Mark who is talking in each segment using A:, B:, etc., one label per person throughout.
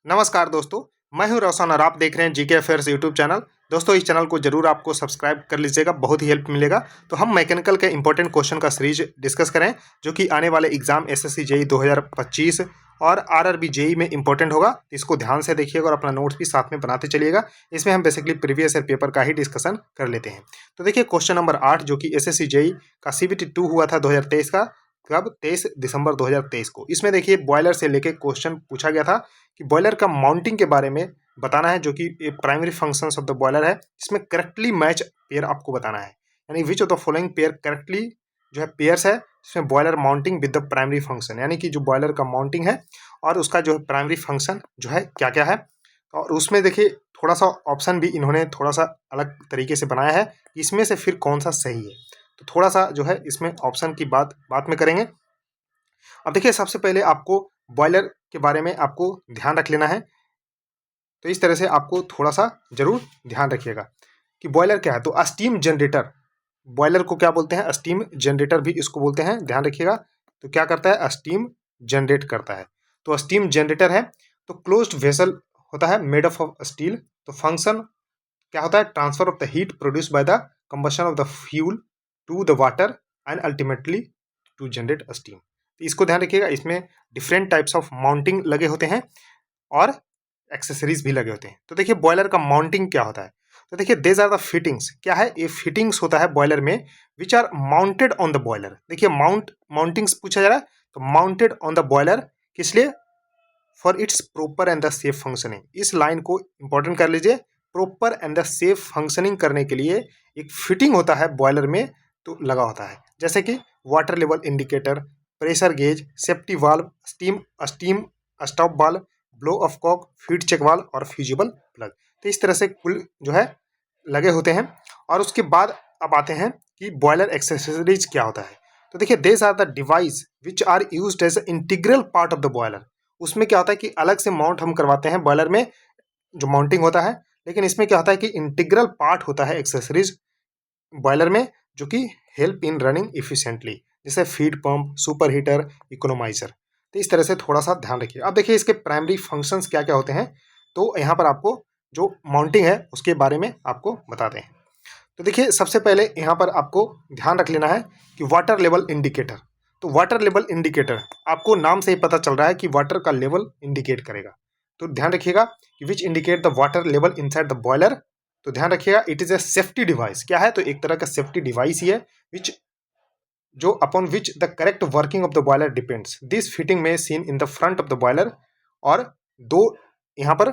A: नमस्कार दोस्तों, मैं हूं रोशन और आप देख रहे हैं जीके अफेयर्स यूट्यूब चैनल। दोस्तों, इस चैनल को जरूर आपको सब्सक्राइब कर लीजिएगा, बहुत ही हेल्प मिलेगा। तो हम मैकेनिकल के इंपॉर्टेंट क्वेश्चन का सीरीज डिस्कस करें जो कि आने वाले एग्जाम एसएससी जेई 2025 और आरआरबी जेई में इंपॉर्टेंट होगा। इसको ध्यान से देखिएगा और अपना नोट्स भी साथ में बनाते चलिएगा। इसमें हम बेसिकली प्रीवियस ईयर पेपर का ही डिस्कशन कर लेते हैं। तो देखिए क्वेश्चन नंबर 8 जो कि एसएससी जेई का सीबीटी 2 हुआ था 2023 का, कब 23 दिसंबर 2023 को। इसमें देखिए बॉयलर से लेके क्वेश्चन पूछा गया था कि बॉयलर का माउंटिंग के बारे में बताना है, जो कि primary functions of the boiler है। इसमें करेक्टली मैच पेयर आपको बताना है, यानी which of the following pair correctly जो है पेयर्स है इसमें boiler mounting with the primary function, यानी कि जो बॉयलर का माउंटिंग है और उसका जो है प्राइमरी फंक्शन जो है क्या क्या है। और उसमें देखिए थोड़ा सा ऑप्शन भी इन्होंने थोड़ा सा अलग तरीके से बनाया है, इसमें से फिर कौन सा सही है। तो थोड़ा सा जो है इसमें ऑप्शन की बात में करेंगे। अब देखिए सबसे पहले आपको बॉयलर के बारे में आपको ध्यान रख लेना है। तो इस तरह से आपको थोड़ा सा जरूर ध्यान रखिएगा कि बॉयलर क्या है। तो स्टीम जनरेटर, बॉयलर को क्या बोलते हैं, स्टीम जनरेटर भी इसको बोलते हैं, ध्यान रखिएगा। तो क्या करता है, स्टीम जनरेट करता है। तो स्टीम जनरेटर है। तो क्लोज्ड वेसल होता है मेड ऑफ स्टील। तो फंक्शन क्या होता है, transfer of the heat produce by the combustion of the fuel to the water and ultimately to generate steam. इसको ध्यान रखिएगा। इसमें डिफरेंट टाइप्स ऑफ माउंटिंग लगे होते हैं और एक्सेसरीज भी लगे होते हैं। तो देखिए बॉयलर का माउंटिंग क्या होता है। तो देखिए देज आर द फिटिंग्स, क्या है ये फिटिंग्स होता है बॉयलर में which are mounted on the boiler. देखिए माउंटिंग्स पूछा जा रहा है, तो माउंटेड ऑन द बॉयलर किस लिए, for its proper and the safe functioning. इस लाइन को इंपॉर्टेंट कर लीजिए। Proper and the safe functioning करने के लिए एक फिटिंग होता है बॉयलर में, तो लगा होता है, जैसे कि water level indicator, pressure gauge, safety valve, steam steam stop valve, blow off cock, feed check valve और फ्यूजिबल प्लग। तो इस तरह से कुल जो है लगे होते हैं। और उसके बाद अब आते हैं कि बॉयलर एक्सेसरीज क्या होता है। तो देखिए these are the device which are used as integral part of the boiler. उसमें क्या होता है कि अलग से माउंट हम करवाते हैं बॉयलर में, जो माउंटिंग होता है, लेकिन इसमें क्या होता है कि इंटीग्रल पार्ट होता है एक्सेसरीज बॉयलर में, जो कि हेल्प इन रनिंग इफिशिएंटली, जैसे feed pump, super heater, economiser. तो इस तरह से थोड़ा सा ध्यान रखिए। अब देखिए इसके प्राइमरी फंक्शंस क्या क्या होते हैं। तो यहाँ पर आपको जो माउंटिंग है उसके बारे में आपको बताते हैं। तो देखिए सबसे पहले यहाँ पर आपको ध्यान रख लेना है कि वाटर लेवल इंडिकेटर। तो वाटर लेवल इंडिकेटर आपको नाम से ही पता चल रहा है कि वाटर का लेवल इंडिकेट करेगा। तो ध्यान रखिएगा कि which indicate the water level inside the boiler. तो ध्यान रखिएगा it is a safety device. क्या है, तो एक तरह का सेफ्टी डिवाइस ही है विच जो upon which the correct working of the boiler depends. This fitting में seen in the front of the boiler. और दो यहाँ पर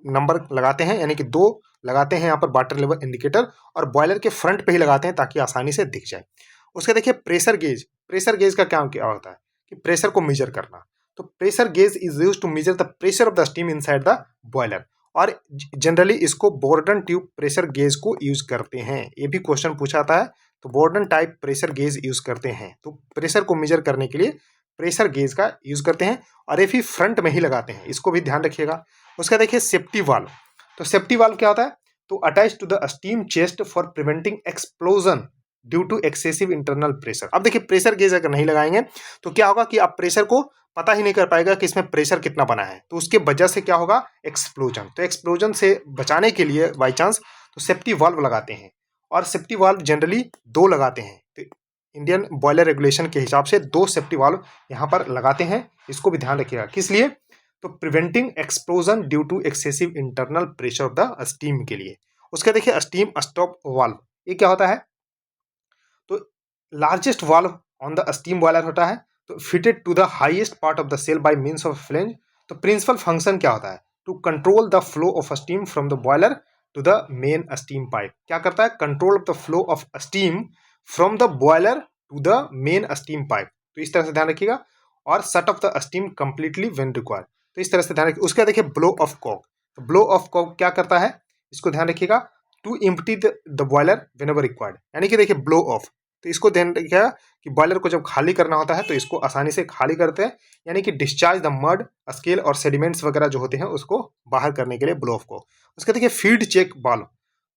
A: नंबर लगाते हैं, यानी कि दो लगाते हैं यहाँ पर वाटर लेवल इंडिकेटर, और बॉयलर के फ्रंट पे ही लगाते हैं ताकि आसानी से दिख जाए। उसके देखिए प्रेशर गेज। प्रेशर गेज का क्या होता है कि प्रेशर को मेजर करना। तो pressure gauge is use to measure the pressure of the steam inside the boiler. और जनरली इसको बोर्डन ट्यूब प्रेशर गेज को यूज करते हैं। ये भी क्वेश्चन पूछा था, तो Bourdon type pressure gauge use करते हैं। तो प्रेशर को मेजर करने के लिए प्रेशर गेज का यूज करते हैं, और ये भी फ्रंट में ही लगाते हैं, इसको भी ध्यान रखिएगा। उसका देखिए सेफ्टी वाल्व। तो सेफ्टी वाल्व क्या होता है, तो attach to the steam chest for preventing explosion due to excessive internal pressure. अब देखिए प्रेशर गेज अगर नहीं लगाएंगे तो क्या होगा कि आप प्रेशर को पता ही नहीं कर पाएगा कि इसमें प्रेशर कितना बना है, तो उसके वजह से क्या होगा, एक्सप्लोजन। तो एक्सप्लोजन से बचाने के लिए बाई चांस तो सेफ्टी वाल्व लगाते हैं, और सेफ्टी वाल्व जनरली दो लगाते हैं। तो इंडियन बॉयलर रेगुलेशन के हिसाब से दो सेफ्टी वाल्व यहाँ पर लगाते हैं, इसको भी ध्यान रखिएगा। किस लिए, तो preventing explosion due to excessive internal pressure of the steam के लिए। उसका देखिए स्टीम स्टॉप वाल्व, ये क्या होता है, तो largest valve on the steam boiler होता है, तो fitted to the highest part of the shell by means of flange. तो प्रिंसिपल फंक्शन क्या होता है, to control the flow of steam from the boiler to the main steam pipe. क्या करता है, control of the flow of steam from the boiler to the main steam pipe. तो इस तरह से ध्यान रखिएगा। और shut off the steam completely when required. तो इस तरह से ध्यान रखिए। उसका देखिए ब्लो ऑफ कॉक। तो ब्लो ऑफ कॉक क्या करता है, इसको ध्यान रखिएगा, to empty the boiler whenever required, यानी कि देखिए ब्लो ऑफ। तो इसको ध्यान रखिएगा कि बॉयलर को जब खाली करना होता है तो इसको आसानी से खाली करते हैं, यानी कि डिस्चार्ज द मड, स्केल और सेडिमेंट्स वगैरह जो होते हैं उसको बाहर करने के लिए ब्लो ऑफ को। उसका देखिए फीड चेक वाल्व।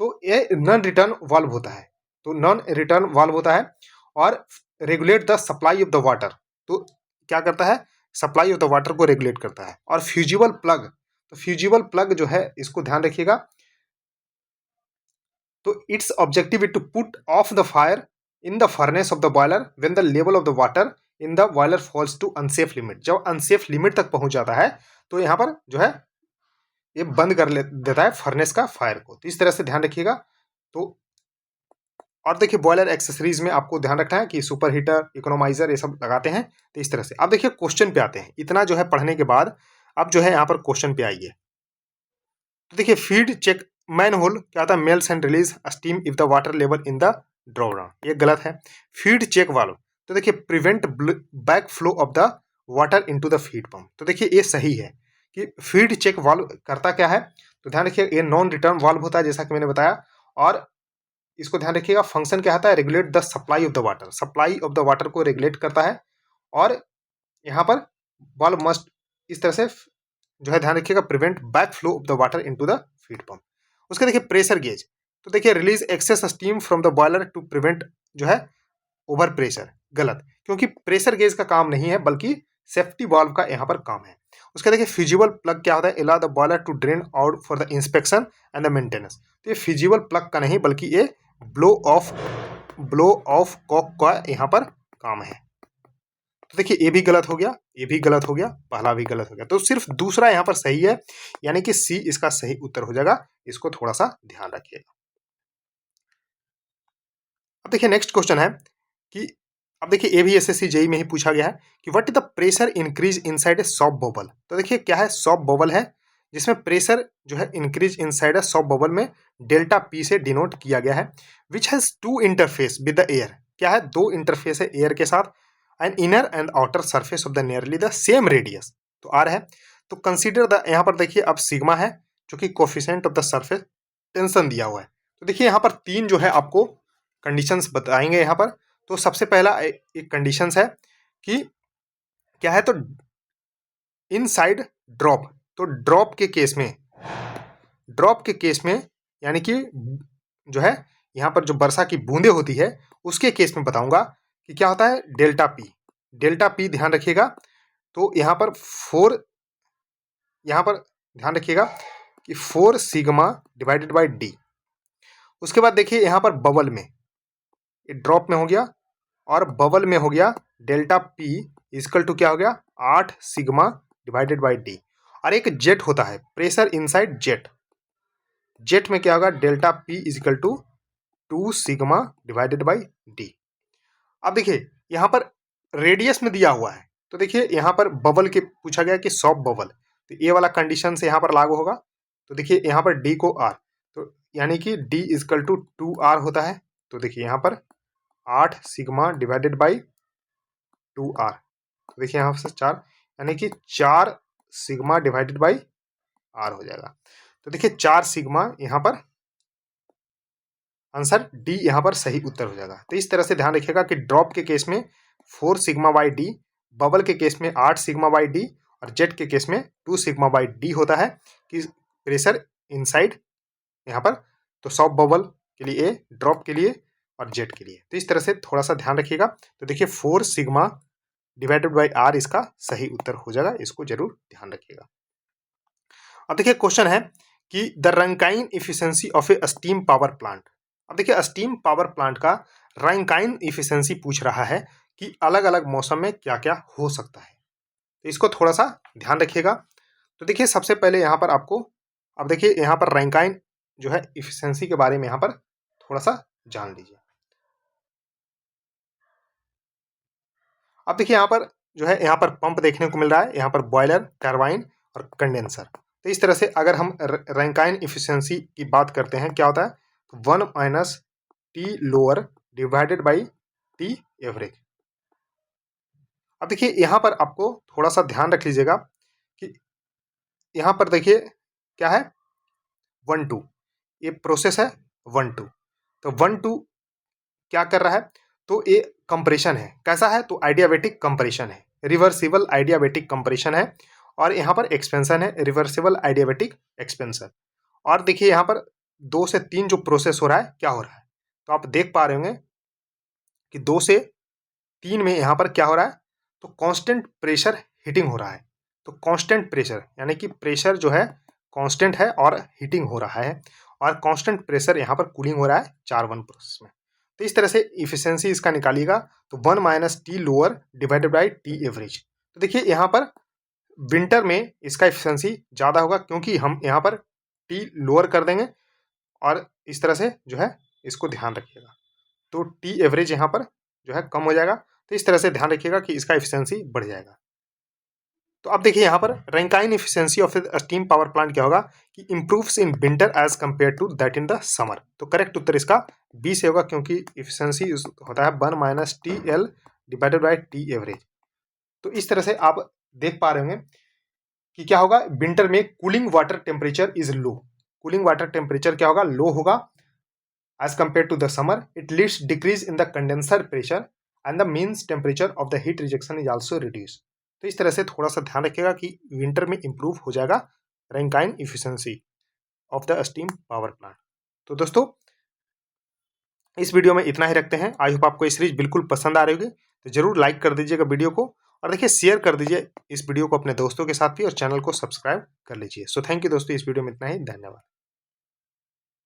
A: तो ये नॉन रिटर्न वाल्व होता है। तो नॉन रिटर्न वाल्व होता है और regulate the supply of the water. तो क्या करता है, सप्लाई ऑफ द वाटर को रेगुलेट करता है। और फ्यूजिबल प्लग, तो फ्यूजिबल प्लग जो है इसको ध्यान रखिएगा, तो its objective is to put off the fire in the furnace of the boiler when the level of the water in the boiler falls to unsafe limit. जब unsafe limit तक पहुंच जाता है तो यहाँ पर जो है ये बंद कर देता है फर्नेस का फायर को। तो इस तरह से ध्यान रखिएगा। तो और देखिए बॉयलर एक्सेसरीज में आपको ध्यान रखना है कि सुपर हीटर, इकोनोमाइजर ये सब लगाते हैं। तो इस तरह से अब देखिए क्वेश्चन पे आते हैं। इतना जो है पढ़ने के बाद अब जो है यहाँ पर क्वेश्चन पे आइए। तो देखिए फीड चेक मैन होल क्या होता है, mails and release steam if the water level in the drop down, ये गलत है। फीड चेक वाल्व तो देखिए prevent back flow of the water into the feed pump, तो देखिए ये सही है कि फीड चेक वाल्व करता क्या है। तो ध्यान रखिए ये नॉन रिटर्न वाल्व होता है जैसा कि मैंने बताया, और इसको ध्यान रखिएगा फंक्शन क्या होता है, regulate the supply of the water, supply of the water को रेगुलेट करता है। और यहाँ पर वाल्व मस्ट इस तरह से जो है ध्यान रखिएगा prevent back flow of the water into the feed pump. उसके देखिए प्रेशर गेज, तो देखिए release excess steam from the boiler to prevent जो है ओवर प्रेशर, गलत, क्योंकि प्रेशर गेज का काम नहीं है बल्कि सेफ्टी वाल्व का यहाँ पर काम है। उसका देखिए फिजिबल प्लग क्या होता है, allow the boiler to drain out for the inspection and the maintenance. तो ये फिजिबल प्लग का नहीं बल्कि ये ब्लो ऑफ कॉक का यहाँ पर काम है। तो देखिए ये भी गलत हो गया, ये भी गलत हो गया, पहला भी गलत हो गया, तो सिर्फ दूसरा यहाँ पर सही है, यानी कि सी इसका सही उत्तर हो जाएगा। इसको थोड़ा सा ध्यान रखिएगा। अब देखिए नेक्स्ट क्वेश्चन है कि अब देखिए ये भी एसएससी जेई में ही पूछा गया है कि what is the pressure increase inside a soft bubble. तो देखिए क्या है, सॉफ्ट बबल है जिसमें प्रेशर जो है increase inside a soft bubble में डेल्टा पी से डिनोट किया गया है, which has to interface with the air. क्या है, दो इंटरफेस है एयर के साथ, and inner and outer surface of the nearly the same radius. तो आर है, तो कंसीडर द, यहाँ पर देखिए अब सिग्मा है जो कि coefficient of the surface tension दिया हुआ है। तो देखिए यहाँ पर तीन जो है आपको कंडीशंस बताएंगे यहाँ पर। तो सबसे पहला एक कंडीशंस है कि क्या है, तो इनसाइड ड्रॉप, तो ड्रॉप के केस में यानी कि जो है यहाँ पर जो वर्षा की बूंदे होती है उसके केस में बताऊंगा कि क्या होता है, डेल्टा पी। डेल्टा पी ध्यान रखिएगा, तो यहाँ पर यहाँ पर ध्यान रखिएगा कि 4 सिग्मा डिवाइडेड बाई डी। उसके बाद देखिए यहाँ पर बबल में, ड्रॉप में हो गया और बबल में हो गया डेल्टा पी इजकल टू क्या हो गया, 8 सिग्मा डिवाइडेड बाई डी। और एक जेट होता है, प्रेशर इनसाइड जेट, जेट में क्या होगा, delta P equal to 2 sigma divided by D. अब देखिए यहाँ पर रेडियस में दिया हुआ है, तो देखिए यहाँ पर बबल के पूछा गया कि सॉफ्ट बबल, तो ये वाला कंडीशन से यहाँ पर लागू होगा। तो देखिए यहाँ पर डी को आर, तो यानी कि डी इजकल टू 2r होता है। तो देखिए यहाँ पर 8 सिग्मा डिवाइडेड बाई 2r, तो देखिए यहाँ से 4, यानी कि 4 सिग्मा डिवाइडेड बाई r हो जाएगा। तो देखिए 4 सिग्मा यहाँ पर आंसर डी यहाँ पर सही उत्तर हो जाएगा। तो इस तरह से ध्यान रखिएगा कि ड्रॉप के केस में 4 सिग्मा बाई डी, बबल के केस में 8 सिग्मा बाई डी और जेट के केस में 2 सिग्मा बाई डी होता है कि प्रेशर इनसाइड यहाँ पर, तो सॉफ्ट बबल के लिए ए, ड्रॉप के लिए और जेट के लिए। तो इस तरह से थोड़ा सा ध्यान रखिएगा। तो देखिए 4 सिग्मा डिवाइडेड बाई आर इसका सही उत्तर हो जाएगा, इसको जरूर ध्यान रखिएगा। अब देखिए क्वेश्चन है कि the Rankine efficiency of A steam power plant. अब देखिए स्टीम पावर प्लांट का रैंकाइन इफिशिएंसी पूछ रहा है कि अलग अलग मौसम में क्या क्या हो सकता है, तो इसको थोड़ा सा ध्यान रखिएगा। तो देखिए सबसे पहले यहाँ पर आपको, अब देखिए यहाँ पर रैंकाइन जो है इफिशिएंसी के बारे में यहाँ पर थोड़ा सा जान लीजिए। अब देखिए यहाँ पर जो है यहाँ पर पंप देखने को मिल रहा है, यहाँ पर बॉयलर, टरबाइन और कंडेंसर। तो इस तरह से अगर हम रैंकाइन इफिशिएंसी की बात करते हैं क्या होता है, 1 minus T lower divided by T average. अब देखिए यहाँ पर आपको थोड़ा सा ध्यान रख लीजिएगा कि यहाँ पर देखिए क्या है, 1-2, ये प्रोसेस है 1-2। तो 1-2 क्या कर रहा है, तो ये कंप्रेशन है, कैसा है, तो आइडियाबैटिक कंप्रेशन है, रिवर्सिबल आइडियाबैटिक कंप्रेशन है। और यहाँ पर एक्सपेंशन है, रिवर्सिबल आइडियाबैटिक एक्सपेंशन। और देखिए यहाँ पर 2 से 3 जो प्रोसेस हो रहा है, क्या हो रहा है, तो आप देख पा रहे होंगे कि 2 से 3 में यहाँ पर क्या हो रहा है, तो कांस्टेंट प्रेशर हीटिंग हो रहा है। तो कांस्टेंट प्रेशर यानी कि प्रेशर जो है कांस्टेंट है और हीटिंग हो रहा है, और कांस्टेंट प्रेशर यहाँ पर कूलिंग हो रहा है 4-1 प्रोसेस में। तो इस तरह से इफिशियंसी इसका निकालिएगा, तो 1 minus T lower divided by T average. तो देखिए यहाँ पर विंटर में इसका इफिशियंसी ज़्यादा होगा क्योंकि हम यहाँ पर टी लोअर कर देंगे, और इस तरह से जो है इसको ध्यान रखिएगा, तो टी एवरेज यहाँ पर जो है कम हो जाएगा। तो इस तरह से ध्यान रखिएगा कि इसका इफिशियंसी बढ़ जाएगा। तो अब देखिए यहाँ पर Rankine efficiency of steam power plant क्या होगा कि improves in winter as compared to that in the summer. तो करेक्ट उत्तर इसका बी से होगा, क्योंकि इफिशियंसी होता है 1 minus T L divided by T average. तो इस तरह से आप देख पा रहे होंगे कि क्या होगा, विंटर में cooling water temperature is low. Cooling water temperature क्या होगा, लो होगा as compared to the summer. It leads decrease in the condenser pressure and the means temperature of the heat rejection is also reduce. तो इस तरह से थोड़ा सा ध्यान रखिएगा कि विंटर में इंप्रूव हो जाएगा Rankine efficiency of the steam power plant. तो दोस्तों इस वीडियो में इतना ही रखते हैं। आई होप आपको ये सीरीज बिल्कुल पसंद आ रही होगी, तो जरूर लाइक कर दीजिएगा वीडियो को, और देखिए शेयर कर दीजिए इस वीडियो को अपने दोस्तों के साथ भी, और चैनल को सब्सक्राइब कर लीजिए। सो थैंक यू दोस्तों, इस वीडियो में इतना ही, धन्यवाद।